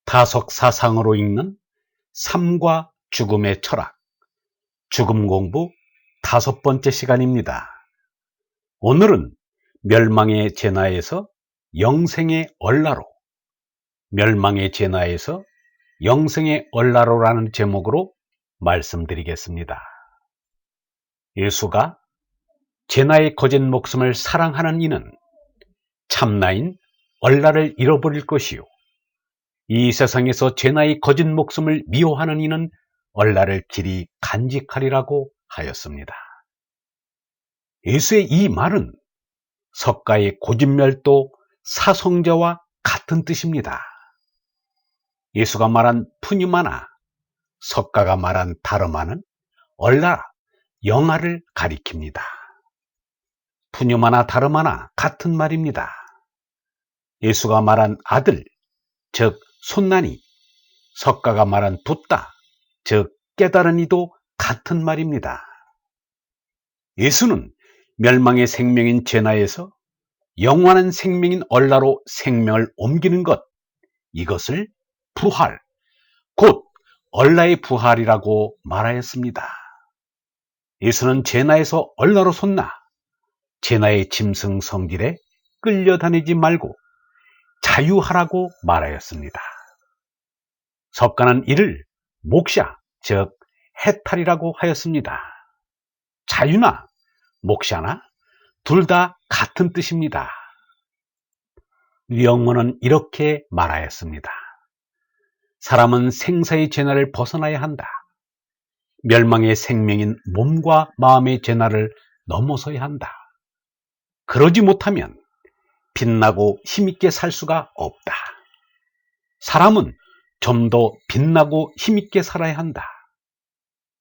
다속 사상으로 읽는 삶과 죽음의 철학, 죽음 공부 5번째 시간입니다. 오늘은 멸망의 제나에서 영생의 얼라로, 멸망의 제나에서 영생의 얼라로라는 제목으로 말씀드리겠습니다. 예수가 제나의 거짓 목숨을 사랑하는 이는 참나인 얼라를 잃어버릴 것이요, 이 세상에서 제나의 거짓 목숨을 미워하는 이는 얼라를 길이 간직하리라고 하였습니다. 예수의 이 말은 석가의 고진멸도 사성제와 같은 뜻입니다. 예수가 말한 푸뉴마나, 석가가 말한 다르마는 얼라, 영아를 가리킵니다. 푸뉴마나 다르마나 같은 말입니다. 예수가 말한 아들, 즉 손난이, 석가가 말한 붓다, 즉 깨달은 이도 같은 말입니다. 예수는 멸망의 생명인 제나에서 영원한 생명인 얼라로 생명을 옮기는 것, 이것을 부활, 곧 얼라의 부활이라고 말하였습니다. 예수는 제나에서 얼라로 솟나 제나의 짐승 성질에 끌려다니지 말고 자유하라고 말하였습니다. 석가는 이를 목샤, 즉 해탈이라고 하였습니다. 자유나 목샤나 둘 다 같은 뜻입니다. 령원은 이렇게 말하였습니다. 사람은 생사의 제나를 벗어나야 한다. 멸망의 생명인 몸과 마음의 제나를 넘어서야 한다. 그러지 못하면 빛나고 힘있게 살 수가 없다. 사람은 좀 더 빛나고 힘있게 살아야 한다.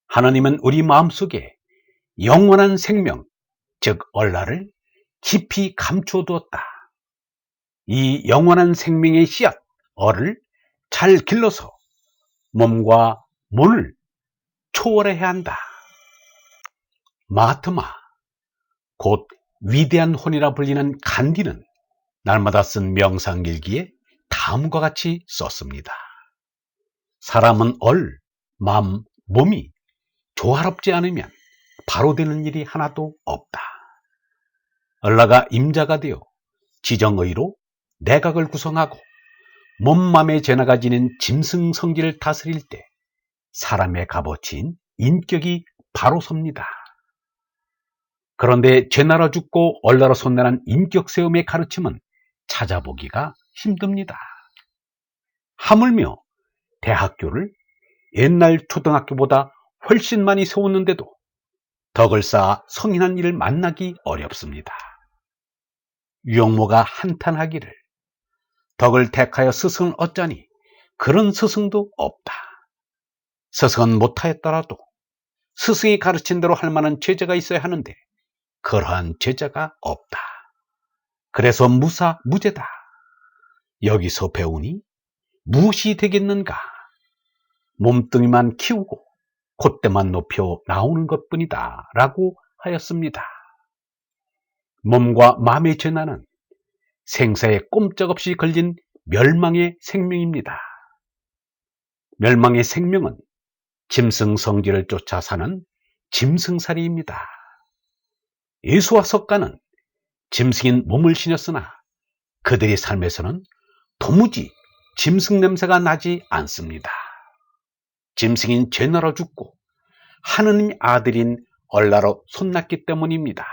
하나님은 우리 마음속에 영원한 생명, 즉 얼라를 깊이 감춰두었다. 이 영원한 생명의 씨앗, 얼을 잘 길러서 몸과 몸을 초월해야 한다. 마하트마, 곧 위대한 혼이라 불리는 간디는 날마다 쓴 명상일기에 다음과 같이 썼습니다. 사람은 얼, 마음, 몸이 조화롭지 않으면 바로 되는 일이 하나도 없다. 얼라가 임자가 되어 지정의로 내각을 구성하고 몸맘의 제나가 지닌 짐승 성질을 다스릴 때 사람의 값어치인 인격이 바로 섭니다. 그런데 제나로 죽고 얼라로 솟나는 인격 세움의 가르침은 찾아보기가 힘듭니다. 하물며 대학교를 옛날 초등학교보다 훨씬 많이 세웠는데도 덕을 쌓아 성인한 이를 만나기 어렵습니다. 유영모가 한탄하기를 덕을 택하여 스승을 얻자니 그런 스승도 없다. 스승은 못하였더라도 스승이 가르친 대로 할 만한 제자가 있어야 하는데 그러한 제자가 없다. 그래서 무사무제다. 여기서 배우니 무엇이 되겠는가? 몸뚱이만 키우고 콧대만 높여 나오는 것뿐이다 라고 하였습니다. 몸과 마음의 제나는 생사에 꼼짝없이 걸린 멸망의 생명입니다. 멸망의 생명은 짐승 성질을 쫓아 사는 짐승살이입니다. 예수와 석가는 짐승인 몸을 지녔으나 그들의 삶에서는 도무지 짐승 냄새가 나지 않습니다. 짐승인 제나로 죽고 하느님 아들인 얼라로 솟났기 때문입니다.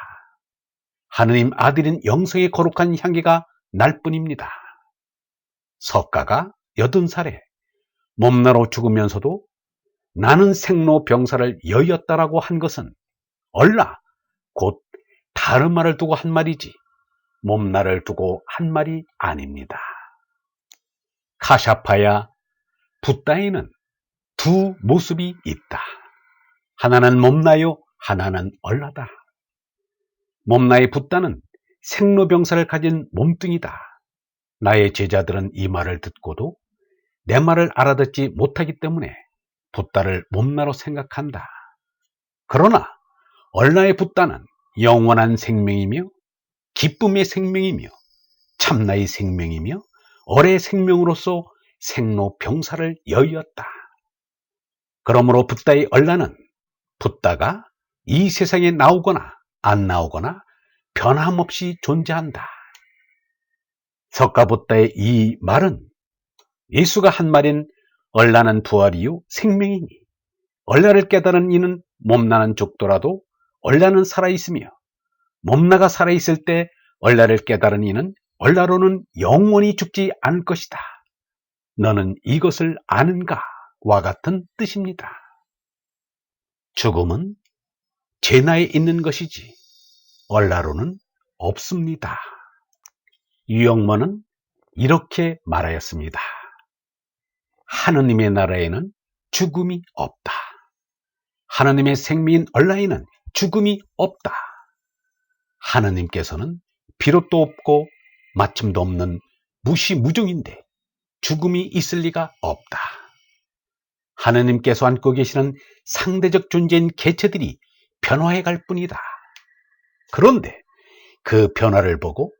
하느님 아들인 영성의 거룩한 향기가 날 뿐입니다. 석가가 80살에 몸나로 죽으면서도 나는 생로병사를 여의었다라고 한 것은 얼라, 곧 다르마를 두고 한 말이지 몸나를 두고 한 말이 아닙니다. 카샤파야 붓다에는 두 모습이 있다. 하나는 몸나요, 하나는 얼라다. 몸나의 붓다는 생로병사를 가진 몸뚱이다. 나의 제자들은 이 말을 듣고도 내 말을 알아듣지 못하기 때문에 붓다를 몸나로 생각한다. 그러나 얼라의 붓다는 영원한 생명이며 기쁨의 생명이며 참나의 생명이며 얼의 생명으로서 생로병사를 여의었다. 그러므로 붓다의 얼라는 붓다가 이 세상에 나오거나 안 나오거나 변함없이 존재한다. 석가붓다의 이 말은 예수가 한 말인 얼라는 부활이요 생명이니 얼라를 깨달은 이는 몸나는 죽더라도 얼라는 살아있으며 몸나가 살아있을 때 얼라를 깨달은 이는 얼라로는 영원히 죽지 않을 것이다. 너는 이것을 아는가? 와 같은 뜻입니다. 죽음은 제나에 있는 것이지 얼라로는 없습니다. 유영모는 이렇게 말하였습니다. 하느님의 나라에는 죽음이 없다. 하느님의 생명인 얼라에는 죽음이 없다. 하느님께서는 비롯도 없고 마침도 없는 무시무종인데 죽음이 있을 리가 없다. 하느님께서 안고 계시는 상대적 존재인 개체들이 변화해 갈 뿐이다. 그런데 그 변화를 보고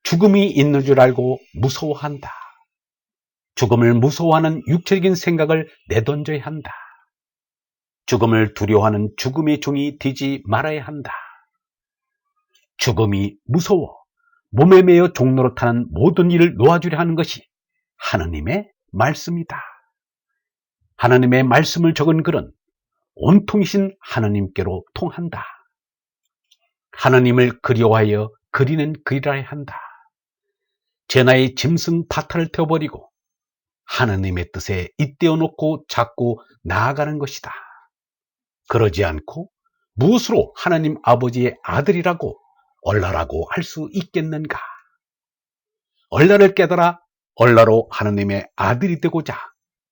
죽음이 있는 줄 알고 무서워한다. 죽음을 무서워하는 육체적인 생각을 내던져야 한다. 죽음을 두려워하는 죽음의 종이 되지 말아야 한다. 죽음이 무서워 몸에 매여 종노릇하는 모든 일을 놓아주려 하는 것이 하느님의 말씀이다. 하나님의 말씀을 적은 글은 온통이신 하느님께로 통한다. 하나님을 그리워하여 그리는 글이라야 한다. 제나의 짐승 바타를 태워버리고 하느님의 뜻에 잇대어 놓고 자꾸 나아가는 것이다. 그러지 않고 무엇으로 하나님 아버지의 아들이라고 얼라라고 할 수 있겠는가? 얼라를 깨달아 얼라로 하느님의 아들이 되고자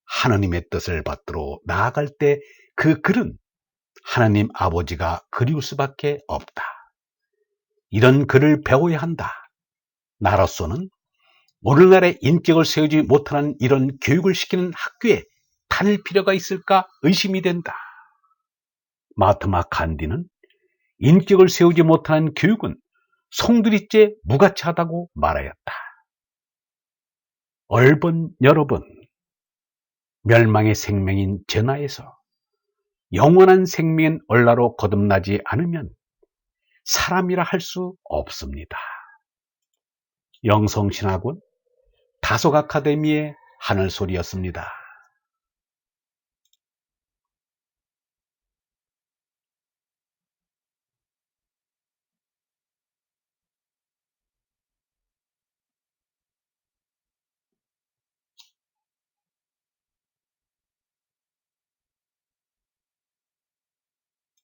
하느님의 뜻을 받들어 나아갈 때 그 글은 하나님 아버지가 그리울 수밖에 없다. 이런 글을 배워야 한다. 나로서는 오늘날의 인격을 세우지 못하는 이런 교육을 시키는 학교에 다닐 필요가 있을까 의심이 된다. 마하트마 간디는 인격을 세우지 못하는 교육은 송두리째 무가치하다고 말하였다. 얼번 여러분, 멸망의 생명인 제나에서 영원한 생명인 얼라로 거듭나지 않으면 사람이라 할 수 없습니다. 영성신학원 다속 아카데미의 하늘소리였습니다.